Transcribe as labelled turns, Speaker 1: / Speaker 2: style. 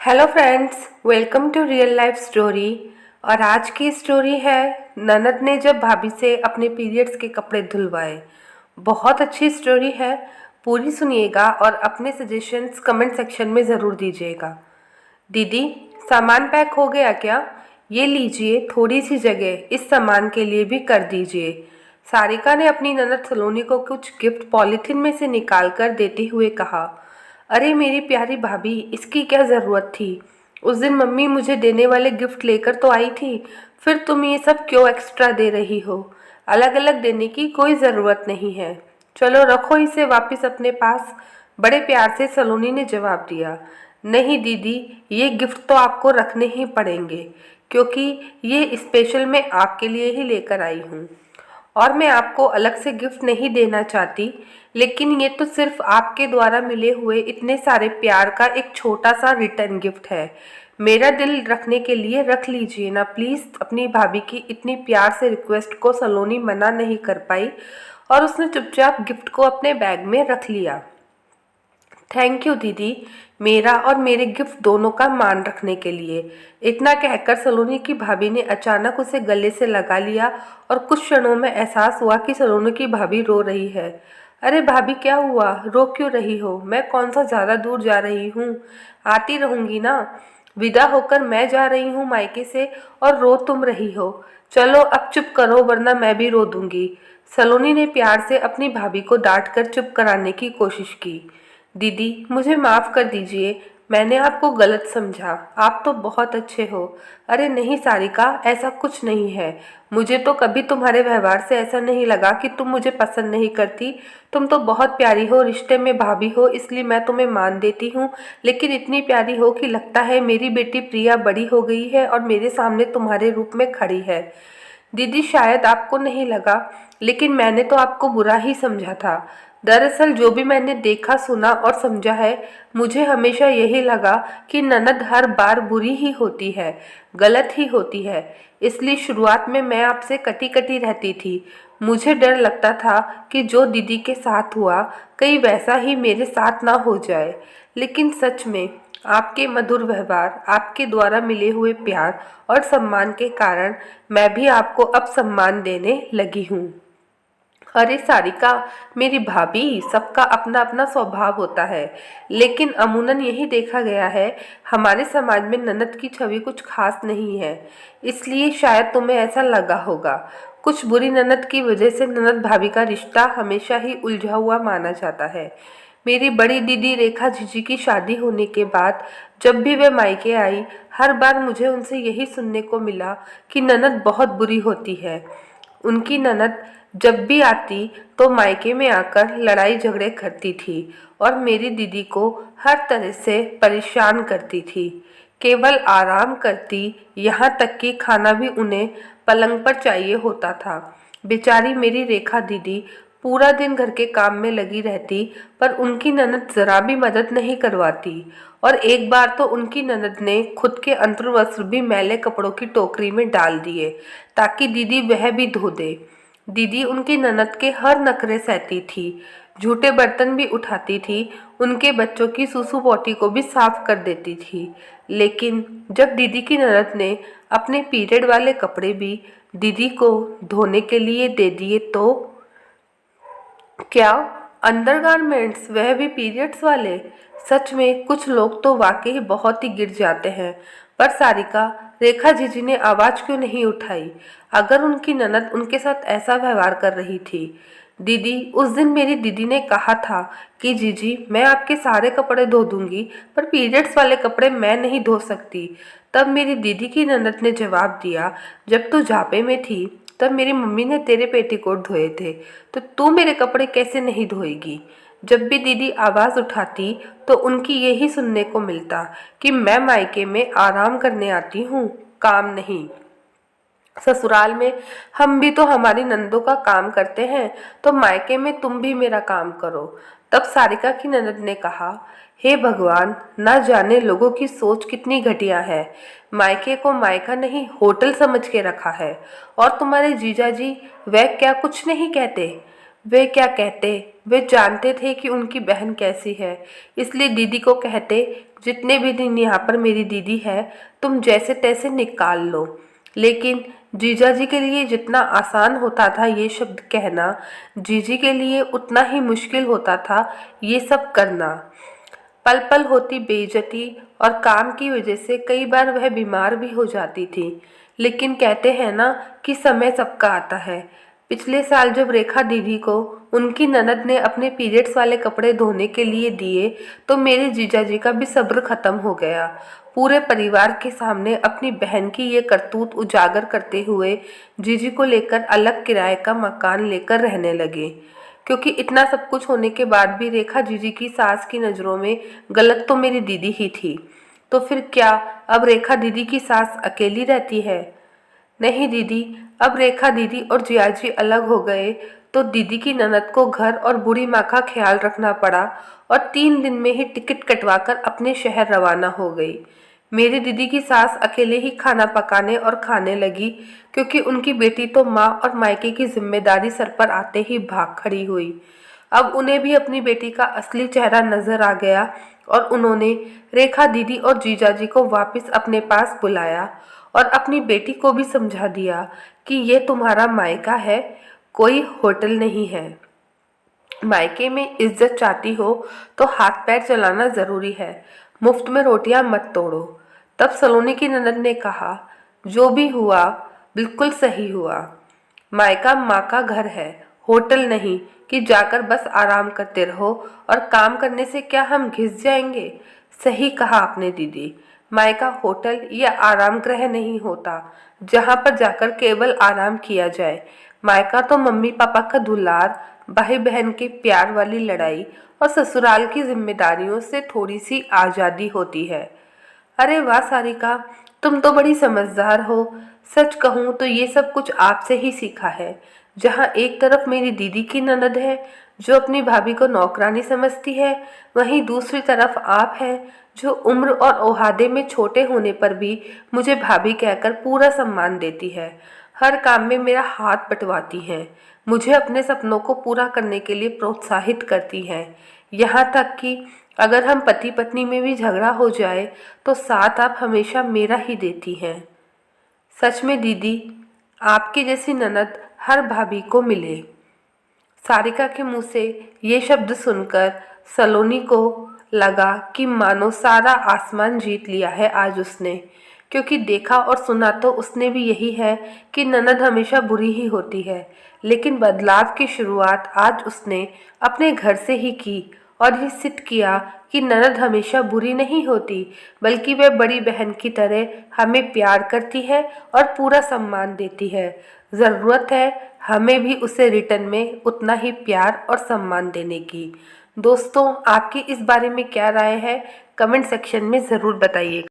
Speaker 1: Hello friends, welcome to real life story. और आज की स्टोरी है ननद ने जब भाभी से अपने पीरियड्स के कपड़े धुलवाए। बहुत अच्छी स्टोरी है, पूरी सुनिएगा और अपने सजेशंस कमेंट सेक्शन में ज़रूर दीजिएगा। दीदी, सामान पैक हो गया क्या? ये लीजिए, थोड़ी सी जगह इस सामान के लिए भी कर दीजिए। सारिका ने अपनी ननद सलोनी को कुछ गिफ्ट पॉलीथिन में से निकाल कर देते हुए कहा। अरे मेरी प्यारी भाभी, इसकी क्या ज़रूरत थी? उस दिन मम्मी मुझे देने वाले गिफ्ट लेकर तो आई थी, फिर तुम ये सब क्यों एक्स्ट्रा दे रही हो? अलग अलग देने की कोई ज़रूरत नहीं है। चलो रखो इसे वापस अपने पास। बड़े प्यार से सलोनी ने जवाब दिया। नहीं दीदी, ये गिफ्ट तो आपको रखने ही पड़ेंगे, क्योंकि ये स्पेशल मैं आपके लिए ही लेकर आई हूँ। और मैं आपको अलग से गिफ्ट नहीं देना चाहती, लेकिन ये तो सिर्फ आपके द्वारा मिले हुए इतने सारे प्यार का एक छोटा सा रिटर्न गिफ्ट है। मेरा दिल रखने के लिए रख लीजिए ना प्लीज़। अपनी भाभी की इतनी प्यार से रिक्वेस्ट को सलोनी मना नहीं कर पाई और उसने चुपचाप गिफ्ट को अपने बैग में रख लिया। थैंक यू दीदी, मेरा और मेरे गिफ्ट दोनों का मान रखने के लिए। इतना कहकर सलोनी की भाभी ने अचानक उसे गले से लगा लिया और कुछ क्षणों में एहसास हुआ कि सलोनी की भाभी रो रही है। अरे भाभी, क्या हुआ? रो क्यों रही हो? मैं कौन सा ज़्यादा दूर जा रही हूँ? आती रहूँगी ना। विदा होकर मैं जा रही हूँ मायके से और रो तुम रही हो। चलो अब चुप करो, वरना मैं भी रो दूंगी। सलोनी ने प्यार से अपनी भाभी को डांट कर चुप कराने की कोशिश की। दीदी, मुझे माफ़ कर दीजिए, मैंने आपको गलत समझा। आप तो बहुत अच्छे हो। अरे नहीं सारिका, ऐसा कुछ नहीं है। मुझे तो कभी तुम्हारे व्यवहार से ऐसा नहीं लगा कि तुम मुझे पसंद नहीं करती। तुम तो बहुत प्यारी हो, रिश्ते में भाभी हो, इसलिए मैं तुम्हें मान देती हूँ। लेकिन इतनी प्यारी हो कि लगता है मेरी बेटी प्रिया बड़ी हो गई है और मेरे सामने तुम्हारे रूप में खड़ी है। दीदी, शायद आपको नहीं लगा, लेकिन मैंने तो आपको बुरा ही समझा था। दरअसल जो भी मैंने देखा, सुना और समझा है, मुझे हमेशा यही लगा कि ननद हर बार बुरी ही होती है, गलत ही होती है। इसलिए शुरुआत में मैं आपसे कटी कटी रहती थी। मुझे डर लगता था कि जो दीदी के साथ हुआ, कहीं वैसा ही मेरे साथ ना हो जाए। लेकिन सच में आपके मधुर व्यवहार, आपके द्वारा मिले हुए प्यार और सम्मान के कारण मैं भी आपको अब सम्मान देने लगी हूँ। अरे सारिका, मेरी भाभी, सबका अपना अपना स्वभाव होता है, लेकिन अमूमन यही देखा गया है, हमारे समाज में ननद की छवि कुछ खास नहीं है। इसलिए शायद तुम्हें ऐसा लगा होगा। कुछ बुरी ननद की वजह से ननद भाभी का रिश्ता हमेशा ही उलझा हुआ माना जाता है। मेरी बड़ी दीदी रेखा जीजी की शादी होने के बाद जब भी वे मायके आई, हर बार मुझे उनसे यही सुनने को मिला कि ननद बहुत बुरी होती है। उनकी ननद जब भी आती तो मायके में आकर लड़ाई झगड़े करती थी और मेरी दीदी को हर तरह से परेशान करती थी। केवल आराम करती, यहाँ तक कि खाना भी उन्हें पलंग पर चाहिए होता था। बेचारी मेरी रेखा दीदी पूरा दिन घर के काम में लगी रहती, पर उनकी ननद जरा भी मदद नहीं करवाती। और एक बार तो उनकी ननद ने खुद के अंतर्वस्त्र भी मैले कपड़ों की टोकरी में डाल दिए ताकि दीदी वह भी धो दे। दीदी उनकी ननद के हर नखरे सहती थी, झूठे बर्तन भी उठाती थी, उनके बच्चों की सूसू पोटी को भी साफ कर देती थी। लेकिन जब दीदी की ननद ने अपने पीरियड वाले कपड़े भी दीदी को धोने के लिए दे दिए तो क्या, अंडरगारमेंट्स, वह भी पीरियड्स वाले? सच में कुछ लोग तो वाकई बहुत ही गिर जाते हैं। पर सारिका, रेखा जीजी ने आवाज क्यों नहीं उठाई अगर उनकी ननद उनके साथ ऐसा व्यवहार कर रही थी? दीदी, उस दिन मेरी दीदी ने कहा था कि जीजी मैं आपके सारे कपड़े धो दूंगी, पर पीरियड्स वाले कपड़े मैं नहीं धो सकती। तब मेरी दीदी की ननद ने जवाब दिया, जब तू झापे में थी तब मेरी मम्मी ने तेरे पेटीकोट धोए थे, तो तू मेरे कपड़े कैसे नहीं धोएगी? जब भी दीदी आवाज़ उठाती तो उनकी यही सुनने को मिलता कि मैं मायके में आराम करने आती हूँ, काम नहीं। ससुराल में हम भी तो हमारी नंदों का काम करते हैं, तो मायके में तुम भी मेरा काम करो। तब सारिका की ननद ने कहा, हे भगवान, ना जाने लोगों की सोच कितनी घटिया है। मायके को मायका नहीं, होटल समझ के रखा है। और तुम्हारे जीजा जी, वह क्या कुछ नहीं कहते? वे क्या कहते? वे जानते थे कि उनकी बहन कैसी है, इसलिए दीदी को कहते जितने भी दिन यहाँ पर मेरी दीदी है तुम जैसे तैसे निकाल लो। लेकिन जीजा जी के लिए जितना आसान होता था ये शब्द कहना, जीजी के लिए उतना ही मुश्किल होता था ये सब करना। पल पल होती बेइज्जती और काम की वजह से कई बार वह बीमार भी हो जाती थी। लेकिन कहते हैं ना कि समय सबका आता है। पिछले साल जब रेखा दीदी को उनकी ननद ने अपने पीरियड्स वाले कपड़े धोने के लिए दिए तो मेरे जीजा जी का भी सब्र खत्म हो गया। पूरे परिवार के सामने अपनी बहन की ये करतूत उजागर करते हुए जीजी को लेकर अलग किराए का मकान लेकर रहने लगे। क्योंकि इतना सब कुछ होने के बाद भी रेखा जीजी की सास की नज़रों में गलत तो मेरी दीदी ही थी। तो फिर क्या अब रेखा दीदी की सास अकेली रहती है? नहीं दीदी, अब रेखा दीदी और जियाजी अलग हो गए तो दीदी की ननद को घर और बूढ़ी माँ का ख्याल रखना पड़ा और 3 दिन में ही टिकट कटवाकर अपने शहर रवाना हो गई। मेरी दीदी की सास अकेले ही खाना पकाने और खाने लगी क्योंकि उनकी बेटी तो माँ और मायके की जिम्मेदारी सर पर आते ही भाग खड़ी हुई। अब उन्हें भी अपनी बेटी का असली चेहरा नजर आ गया और उन्होंने रेखा दीदी और जीजाजी को वापस अपने पास बुलाया और अपनी बेटी को भी समझा दिया कि ये तुम्हारा मायका है, कोई होटल नहीं है। मायके में इज्जत चाहती हो तो हाथ पैर चलाना जरूरी है, मुफ्त में रोटियां मत तोड़ो। तब सलोनी की ननद ने कहा, जो भी हुआ बिल्कुल सही हुआ। मायका माँ का घर है, होटल नहीं कि जाकर बस आराम करते रहो। और काम करने से क्या हम घिस जाएंगे? सही कहा आपने दीदी, मायका होटल या आराम गृह नहीं होता जहाँ पर जाकर केवल आराम किया जाए। मायका तो मम्मी पापा का दुलार, भाई बहन के प्यार वाली लड़ाई और ससुराल की जिम्मेदारियों से थोड़ी सी आज़ादी होती है। अरे वाह सारिका, तुम तो बड़ी समझदार हो। सच कहूँ तो ये सब कुछ आपसे ही सीखा है। जहाँ एक तरफ मेरी दीदी की ननद है जो अपनी भाभी को नौकरानी समझती है, वहीं दूसरी तरफ आप हैं जो उम्र और ओहादे में छोटे होने पर भी मुझे भाभी कहकर पूरा सम्मान देती है। हर काम में मेरा हाथ बटवाती हैं, मुझे अपने सपनों को पूरा करने के लिए प्रोत्साहित करती हैं। यहाँ तक कि अगर हम पति पत्नी में भी झगड़ा हो जाए तो साथ आप हमेशा मेरा ही देती हैं। सच में दीदी, आपकी जैसी ननद हर भाभी को मिले। सारिका के मुंह से ये शब्द सुनकर सलोनी को लगा कि मानो सारा आसमान जीत लिया है आज उसने। क्योंकि देखा और सुना तो उसने भी यही है कि ननद हमेशा बुरी ही होती है, लेकिन बदलाव की शुरुआत आज उसने अपने घर से ही की और ये सिद्ध किया कि ननद हमेशा बुरी नहीं होती, बल्कि वह बड़ी बहन की तरह हमें प्यार करती है और पूरा सम्मान देती है। ज़रूरत है हमें भी उसे रिटर्न में उतना ही प्यार और सम्मान देने की। दोस्तों, आपकी इस बारे में क्या राय है? कमेंट सेक्शन में ज़रूर बताइए।